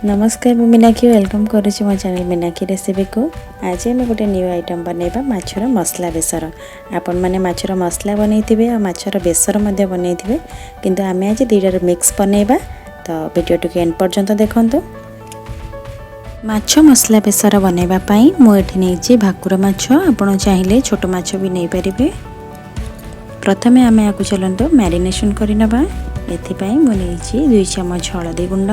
नमस्कार मैं मीनाक्षी वेलकम करुँच मो चैनल मीनाक्षी रेसिपी को। आज आम गोटे न्यू आइटम बनैबा माछर मसला बेसर। आपण मैंने माछर मसला बनैथिबे और माछर बेसर मध्य बनैथिबे, किंतु आम आज दुईटार मिक्स बनैबा। तो वीडियो टी एंड पर्यंत देखंतु। माछ मसला बेसर बनैबा पई मो एठी नैछि भाकुर माछ। आपण चाहिले छोट माछ भी नै परिबे। प्रथमे आम या चलंतु मैरिनेशन करिनबा। एथि पई मो नैछि 2 चम्मच हळदी गुंड,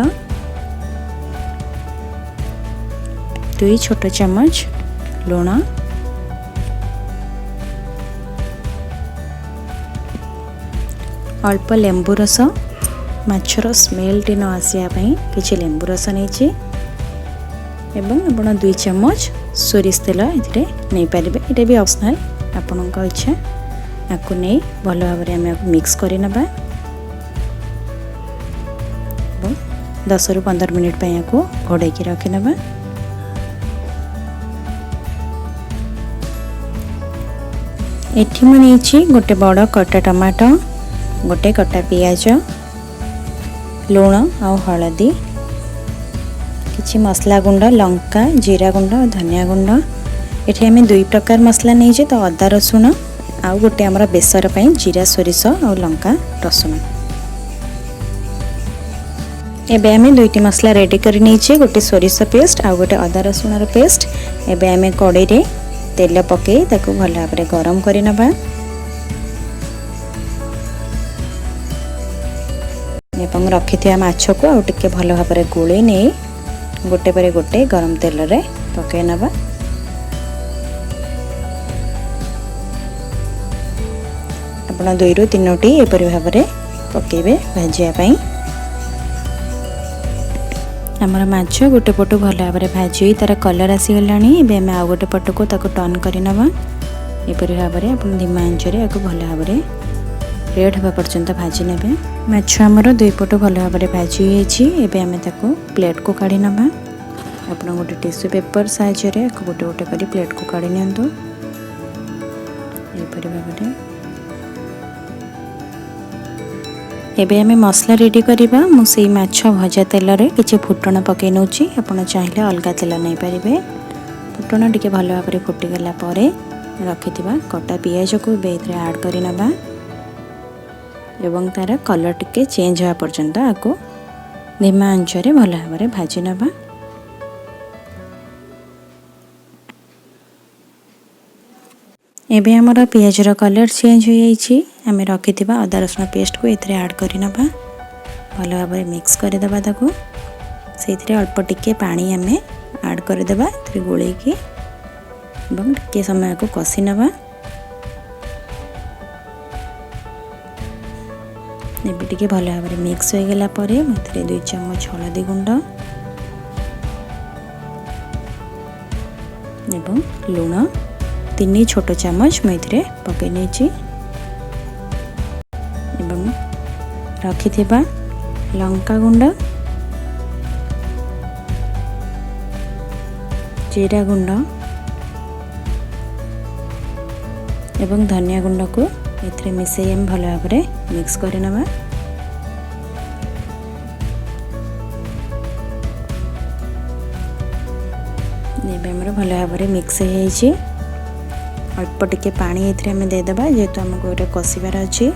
2 छोट चम्मच लुण, अल्प लेंबू रस, माछर स्मेल टी न आसिया पई किछि लेंबू रस नैछि एवं आपण 2 चम्मच सोरिष तेल एथिरे नै परिबे। एटा भी ऑप्शनल, आपनक इच्छा। आकु नै भलो भाबरे हम मिक्स करि नबा। 10 रु 15 मिनिट पई आकु घोड़ै के रखि नबा। एठी मु नैछि गोटे बड़ कटा टमाटो, गोटे कटा पियाज, लुण और हळदी, किछि मसला गुंड, लंका, जीरा गुंड और धनिया गुंड। एठी हमें 2 प्रकार मसला नैछि, तो अदा रसुण आउ गोटे हमर बेसर पई जीरा सोरिष और लंका रसुण। एबे हमें 2टी मसला रेडी करि नैछि, गोटे सोरिष पेस्ट आ गोटे अदा रसुण रो पेस्ट। एबे हमें कढ़ाई रे तेल पके ताको भल भाव गरम कर नबा। एवं रखिथिया माछ को आउ टिके भल भाव गोले नहीं गोटे पर गोटे गरम तेल रे पके नबा। आपण 2 रु 3टी एपरि भाव पकेबे भाजिया पई। आमर माछ गोटे पटु भल भाव भाजी तार कलर आसीगलानी। एबे आम आउ गोटे पट को ताको टर्न करनबा। एपरि भाव आपण धीमा आंचरे आको भल भाव रेड हवा पर्यंत भाजी नेबे। माछ आमर 2 पटु भल भाव भाजी होईछि। एबे आमे ताको प्लेट को काढी नबा। आपण गोटे टिश्यू पेपर साहाय्य रे आको गोटे गोटे करी प्लेट को काढी नियंतु। एपरि भाव एबे हमें मसला रेडी करिबा। मु सेई माछ भजा तेल रे किछि फुटण पके नउछि। आपण चाहिले अलगा तेल नै परिबे। फुटण टिके भल भाबरे फुटी गला परे रखिथिबा कटा पियाज को बेथरे ऐड करि नबा एवं तार कलर टिके चेंज होआ पर्यंत आको धीमा आंच रे भल भाबरे भाजी नबा। एबे हमर पियाज रो कलर चेंज हो जाइछि। आमे रखिथिबा अदा रसुण पेस्ट को एथरे ऐड करि नबा। भल भाबरे मिक्स करि दबा ताको। सेथरे अल्प टिके पानी आमे ऐड करि दबा एथरे गोळे के एवं टिके समय को कसी नबा। एबे टिके भल भाबरे मिक्स हो गेला परे एथरे 2 चम्मच हळदी गुंड एवं लुण 3 छोट चम्मच मैं पके नैछि एवं रखिथिबा लंका गुंड, जीरा गुंड एवं धनिया गुंड को एथरे मिसई हम भल भाबरे मिक्स कर नबा। एबे हमर भल भाबरे मिक्स हो जाइछि। अल्प टिके पानी एथरे हमें दे दबा जेतु हमको एटा कसिबार अछि।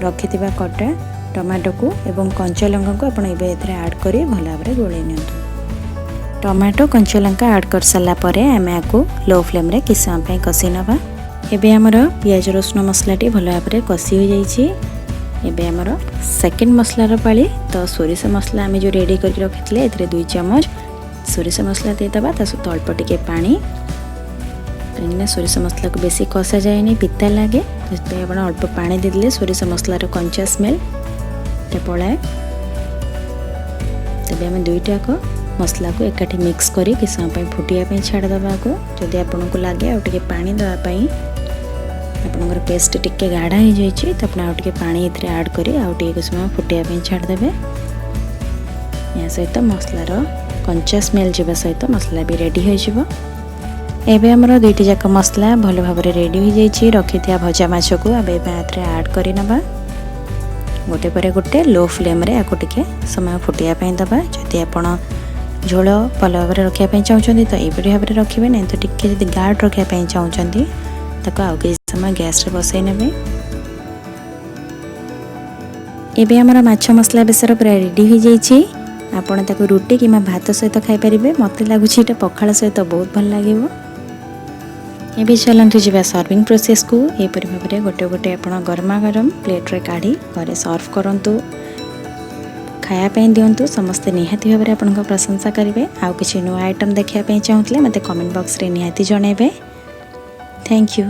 रखिथिबा कटा टमाटो को एवं कंचा लंका को आपण एबे एथरे ऐड करी भल भाबरे गोळे नियंतु। टमाटो कंचा लंका ऐड कर सला परे हमें आको लो फ्लेम रे किस समय पे कसी नबा। एबे हमर पियाज रसुण मसला टी भल भाबरे कसी हो जाइछि। एबे हमर सेकंड मसला रो पाली। तो सोरिष मसला हमें जो रेडी करके रखितले एथरे 2 चम्मच सोरिष मसला दे दबा। ता सहित अल्प टिके पानी, कहीं सोरिष मसला को बेसी कषा जाए नहीं, पिता लगे। आप अल्प पानी देदेले सोरिष मसलार कंचा स्मेल पलाए। तबे आम 2टाक मसला को एकाठी मिक्स करी कि समय फुटिया छाड़दबा को। जदि आपन को लगे आउ टिके पानी दवाई आपनकर पेस्ट टिके गाढ़ा हो जाइए तो आप टिके पानी एथरे ऐड करी आउ टिके समय फुटिया छाड़देबे। या सहित मसलार कंचा स्मेल जीवा सहित मसला भी रेडी हो जिवो। एबे हमर 2टी जाक मसला भल भाव रेडी हो जाइए। रखिथिया भजा माछ को एबे एथरे ऐड करि नबा। गोटे पर गोटे लो फ्लेम रे आको टिके समय फुटिया दबा। जदि आपण झोल भल भाव रखापी चाहते तो यही भाव में रखिए, नहीं तो टिके जब गाढ़ रखापी चाहते ताको आउ किसी समय गैस रे बसई ने। एबे हमर माछ मसला बेसर पूरा रेडी हो जाइए। आपण ताको रुटी कि भात सहित खाई पारे। मत लगुच ये पखाल सहित बहुत भल लगे। ये चलते जावा सर्विंग प्रोसेस को। यहपरी भाव में गोटे गोटे आप गरमा गरम प्लेट रे काढ़ी घरे सर्व करूँ, खायापी दिंतु। समस्ते निहाती भाव में आपन प्रशंसा करेंगे। आउ किसी नुआ आइटम देखापी चाहूले मत कमेंट बॉक्स रे निहाती जनइबे। Thank you.